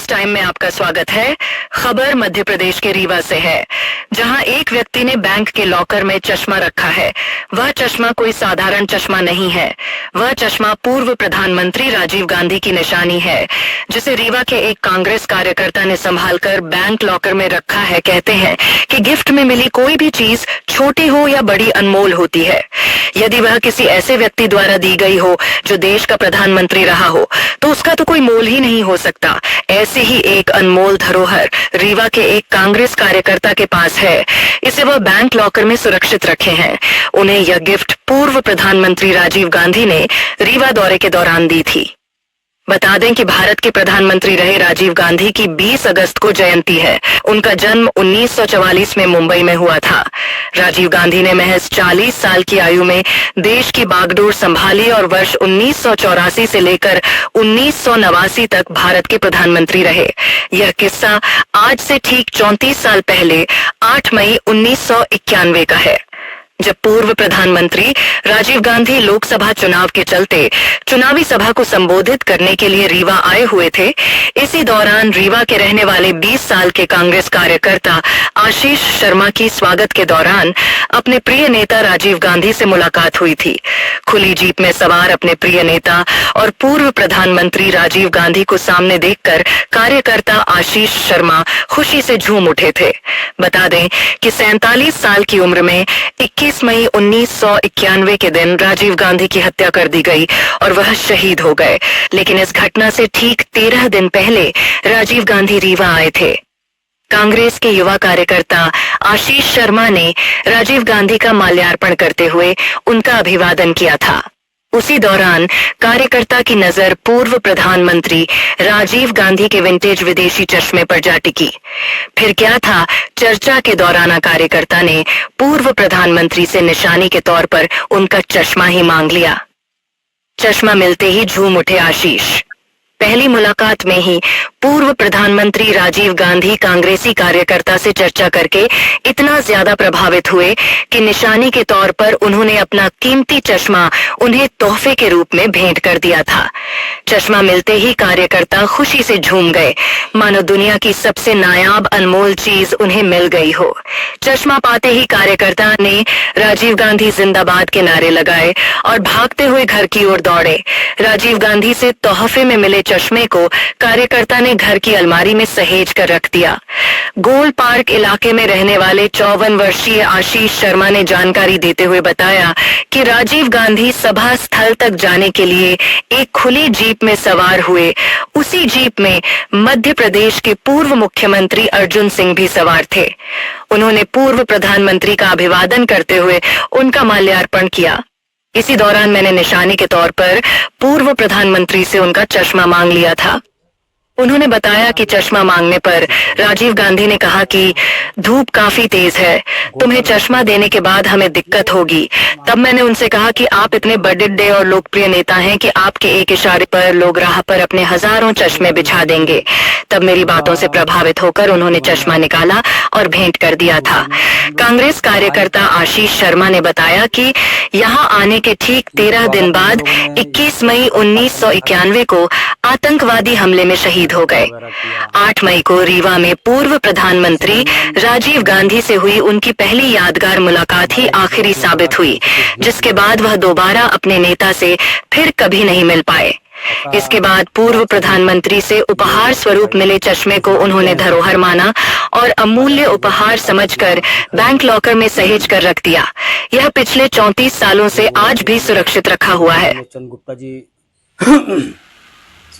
News time में आपका स्वागत है। खबर मध्य प्रदेश के रीवा से है, जहां एक व्यक्ति ने बैंक के लॉकर में चश्मा रखा है। वह चश्मा कोई साधारण चश्मा नहीं है, वह चश्मा पूर्व प्रधानमंत्री राजीव गांधी की निशानी है, जिसे रीवा के एक कांग्रेस कार्यकर्ता ने संभालकर बैंक लॉकर में रखा है। कहते हैं कि गिफ्ट में मिली कोई भी चीज छोटी हो या बड़ी अनमोल होती है। यदि वह किसी ऐसे व्यक्ति द्वारा दी गई हो जो देश का प्रधानमंत्री रहा हो, तो उसका तो कोई मोल ही नहीं हो सकता। ऐसी ही एक अनमोल धरोहर रीवा के एक कांग्रेस कार्यकर्ता के पास है। इसे वह बैंक लॉकर में सुरक्षित रखे हैं। उन्हें यह गिफ्ट पूर्व प्रधानमंत्री राजीव गांधी ने रीवा दौरे के दौरान दी थी। बता दें कि भारत के प्रधानमंत्री रहे राजीव गांधी की 20 अगस्त को जयंती है। उनका जन्म 1944 में मुंबई में हुआ था। राजीव गांधी ने महज 40 साल की आयु में देश की बागडोर संभाली और वर्ष 1984 से लेकर 1989 तक भारत के प्रधानमंत्री रहे। यह किस्सा आज से ठीक 34 साल पहले 8 मई 1991 का है, जब पूर्व प्रधानमंत्री राजीव गांधी लोकसभा चुनाव के चलते चुनावी सभा को संबोधित करने के लिए रीवा आए हुए थे। इसी दौरान रीवा के रहने वाले 20 साल के कांग्रेस कार्यकर्ता आशीष शर्मा की स्वागत के दौरान अपने प्रिय नेता राजीव गांधी से मुलाकात हुई थी। खुली जीप में सवार अपने प्रिय नेता और पूर्व प्रधानमंत्री राजीव गांधी को सामने देखकर कार्यकर्ता आशीष शर्मा खुशी से झूम उठे थे। बता दें कि 47 साल की उम्र में 21 मई 1991 के दिन राजीव गांधी की हत्या कर दी गई और वह शहीद हो गए। लेकिन इस घटना से ठीक 13 दिन पहले राजीव गांधी रीवा आए थे। कांग्रेस के युवा कार्यकर्ता आशीष शर्मा ने राजीव गांधी का माल्यार्पण करते हुए उनका अभिवादन किया था। उसी दौरान कार्यकर्ता की नजर पूर्व प्रधानमंत्री राजीव गांधी के विंटेज विदेशी चश्मे पर जा टिकी। फिर क्या था, चर्चा के दौरान कार्यकर्ता ने पूर्व प्रधानमंत्री से निशानी के तौर पर उनका चश्मा ही मांग लिया। चश्मा मिलते ही झूम उठे आशीष। पहली मुलाकात में ही पूर्व प्रधानमंत्री राजीव गांधी कांग्रेसी कार्यकर्ता से चर्चा करके इतना ज्यादा प्रभावित हुए कि निशानी के तौर पर उन्होंने अपना कीमती चश्मा उन्हें तोहफे के रूप में भेंट कर दिया था। चश्मा मिलते ही कार्यकर्ता खुशी से झूम गए, मानो दुनिया की सबसे नायाब अनमोल चीज उन्हें मिल गई हो। चश्मा पाते ही कार्यकर्ता ने राजीव गांधी जिंदाबाद के नारे लगाए और भागते हुए घर की ओर दौड़े। राजीव गांधी से तोहफे में मिले चश्मे को कार्यकर्ता ने घर की अलमारी में सहेज कर रख दिया। गोल पार्क इलाके में रहने वाले 54 वर्षीय आशीष शर्मा ने जानकारी देते हुए बताया कि राजीव गांधी सभा स्थल तक जाने के लिए एक खुली जीप में सवार हुए। उसी जीप में मध्य प्रदेश के पूर्व मुख्यमंत्री अर्जुन सिंह भी सवार थे। उन्होंने पूर्व प्रधानमंत्री का अभिवादन करते हुए उनका माल्यार्पण किया। इसी दौरान मैंने निशानी के तौर पर पूर्व प्रधानमंत्री से उनका चश्मा मांग लिया था। उन्होंने बताया कि चश्मा मांगने पर राजीव गांधी ने कहा कि धूप काफी तेज है, तुम्हें चश्मा देने के बाद हमें दिक्कत होगी। तब मैंने उनसे कहा कि आप इतने बड़े और लोकप्रिय नेता हैं कि आपके एक इशारे पर लोग राह पर अपने हजारों चश्मे बिछा देंगे। तब मेरी बातों से प्रभावित होकर उन्होंने चश्मा निकाला और भेंट कर दिया था। कांग्रेस कार्यकर्ता आशीष शर्मा ने बताया कि यहाँ आने के ठीक 13 दिन बाद 21 मई 1991 को आतंकवादी हमले में शहीद हो गए। 8 मई को रीवा में पूर्व प्रधानमंत्री राजीव गांधी से हुई उनकी पहली यादगार मुलाकात ही आखिरी साबित हुई, जिसके बाद वह दोबारा अपने नेता से फिर कभी नहीं मिल पाए। इसके बाद पूर्व प्रधानमंत्री से उपहार स्वरूप मिले चश्मे को उन्होंने धरोहर माना और अमूल्य उपहार समझकर बैंक लॉकर में सहेज कर रख दिया। यह पिछले 34 सालों से आज भी सुरक्षित रखा हुआ है।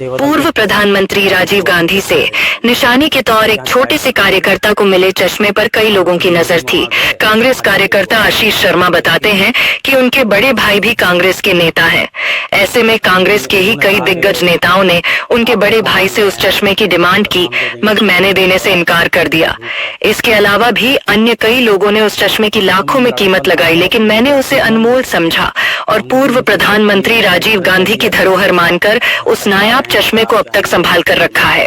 पूर्व प्रधानमंत्री राजीव गांधी से निशानी के तौर एक छोटे से कार्यकर्ता को मिले चश्मे पर कई लोगों की नजर थी। कांग्रेस कार्यकर्ता आशीष शर्मा बताते हैं कि उनके बड़े भाई भी कांग्रेस के नेता हैं। ऐसे में कांग्रेस के ही कई दिग्गज नेताओं ने उनके बड़े भाई से उस चश्मे की डिमांड की, मगर मैंने देने से इनकार कर दिया। इसके अलावा भी अन्य कई लोगों ने उस चश्मे की लाखों में कीमत लगाई, लेकिन मैंने उसे अनमोल समझा और पूर्व प्रधानमंत्री राजीव गांधी की धरोहर मानकर उस नायाब चश्मे को अब तक संभाल कर रखा है।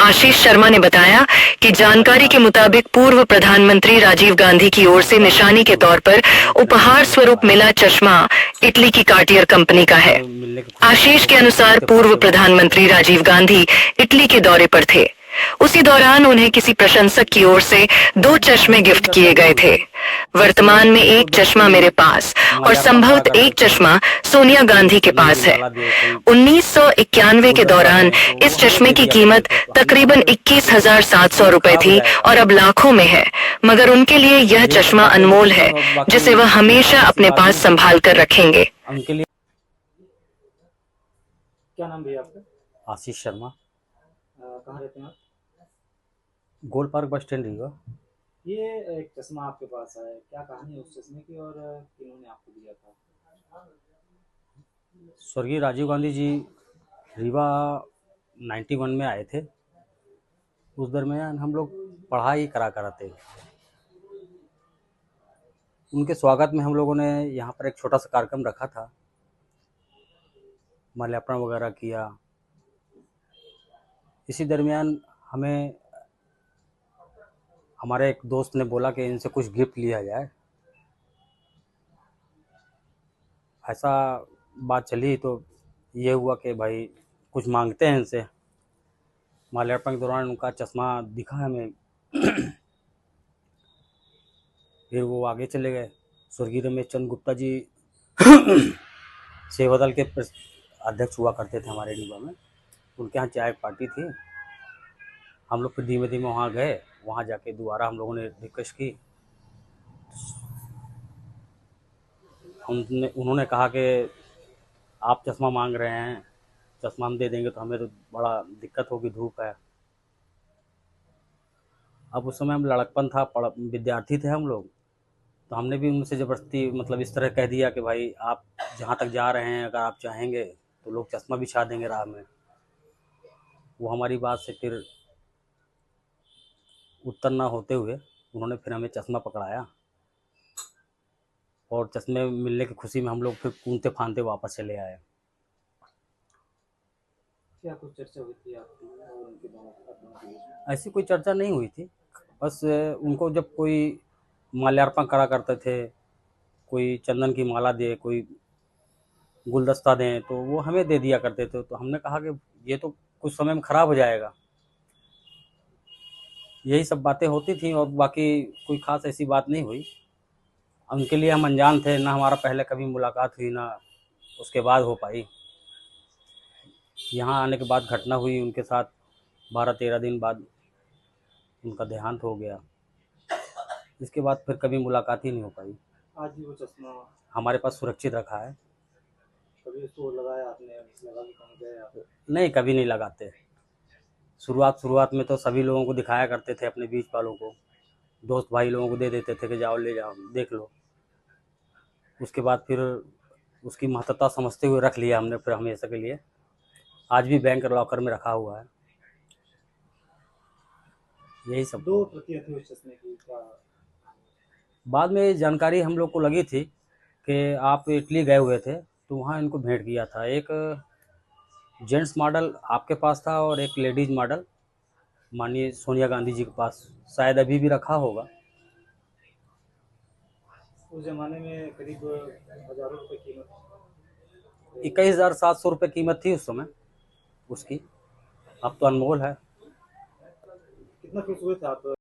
आशीष शर्मा ने बताया कि जानकारी के मुताबिक पूर्व प्रधानमंत्री राजीव गांधी की ओर से निशानी के तौर पर उपहार स्वरूप मिला चश्मा इटली की कार्टियर कंपनी का है। आशीष के अनुसार पूर्व प्रधानमंत्री राजीव गांधी इटली के दौरे पर थे। उसी दौरान उन्हें किसी प्रशंसक की ओर से 2 चश्मे गिफ्ट किए गए थे। वर्तमान में एक चश्मा मेरे पास और संभवतः एक चश्मा सोनिया गांधी के पास है। 1991 के दौरान इस चश्मे की कीमत तकरीबन 21,700 रुपए थी और अब लाखों में है, मगर उनके लिए यह चश्मा अनमोल है जिसे वह हमेशा अपने पास संभाल कर रखेंगे। क्या नाम भैया आपका? आशीष शर्मा। कहाँ रहते हैं आप? गोल पार्क बस स्टैंड रीवा। ये एक चश्मा आपके पास है, क्या कहानी है उस चश्मे की और किन्होंने आपको दिया था? स्वर्गीय राजीव गांधी जी रीवा 91 में आए थे। उस दरमियान हम लोग पढ़ाई करा कराते। उनके स्वागत में हम लोगों ने यहाँ पर एक छोटा सा कार्यक्रम रखा था, माल्यार्पण वगैरह किया। इसी दरमियान हमें हमारे एक दोस्त ने बोला कि इनसे कुछ गिफ्ट लिया जाए। ऐसा बात चली तो ये हुआ कि भाई कुछ मांगते हैं इनसे। माल्यार्पण के दौरान उनका चश्मा दिखा हमें। फिर वो आगे चले गए। स्वर्गीय रमेश चंद्र गुप्ता जी सेवा दल के अध्यक्ष हुआ करते थे हमारे रीवा में। उनके यहाँ चाय पार्टी थी। हम लोग फिर धीमे धीमे वहाँ गए। वहाँ जाके दोबारा हम लोगों ने रिक्वेस्ट की। उन्होंने कहा कि आप चश्मा मांग रहे हैं, चश्मा हम दे देंगे तो हमें तो बड़ा दिक्कत होगी, धूप है। अब उस समय हम लड़कपन था, विद्यार्थी थे हम लोग, तो हमने भी उनसे ज़बरदस्ती मतलब इस तरह कह दिया कि भाई आप जहाँ तक जा रहे हैं अगर आप चाहेंगे तो लोग चश्मा बिछा देंगे राह में। वो हमारी बात से फिर उत्तर ना होते हुए उन्होंने फिर हमें चश्मा पकड़ाया और चश्मे मिलने की खुशी में हम लोग फिर कूदते फांदते वापस चले आए। क्या कुछ चर्चा हुई थी आपकी और उनके दोनों? ऐसी कोई चर्चा नहीं हुई थी। बस उनको जब कोई माल्यार्पण करा करते थे, कोई चंदन की माला दे, कोई गुलदस्ता दें, तो वो हमें दे दिया करते थे। तो हमने कहा कि ये तो कुछ समय में ख़राब हो जाएगा। यही सब बातें होती थी और बाकी कोई ख़ास ऐसी बात नहीं हुई। उनके लिए हम अनजान थे, ना हमारा पहले कभी मुलाकात हुई, ना उसके बाद हो पाई। यहाँ आने के बाद घटना हुई उनके साथ। 12-13 दिन बाद उनका देहांत हो गया। इसके बाद फिर कभी मुलाकात ही नहीं हो पाई। आज भी वो चश्मा हमारे पास सुरक्षित रखा है। कभी उसको लगाया आपने? लगा भी कहीं गए आप? नहीं, कभी नहीं लगाते। शुरुआत में तो सभी लोगों को दिखाया करते थे, अपने बीच वालों को, दोस्त भाई लोगों को दे देते थे कि जाओ ले जाओ देख लो। उसके बाद फिर उसकी महत्वता समझते हुए रख लिया हमने फिर हमेशा के लिए। आज भी बैंक लॉकर में रखा हुआ है। यही सब। 2 प्रतियां थी उस चश्मे की। क्या बाद में जानकारी हम लोग को लगी थी कि आप इटली गए हुए थे तो वहाँ इनको भेंट किया था। एक जेंट्स मॉडल आपके पास था और एक लेडीज मॉडल माननीय सोनिया गांधी जी के पास शायद अभी भी रखा होगा। उस जमाने में करीब हज़ारों रुपए कीमत, 21,700 रुपये कीमत थी उस समय उसकी। अब तो अनमोल है। कितना खुश हुए थे आप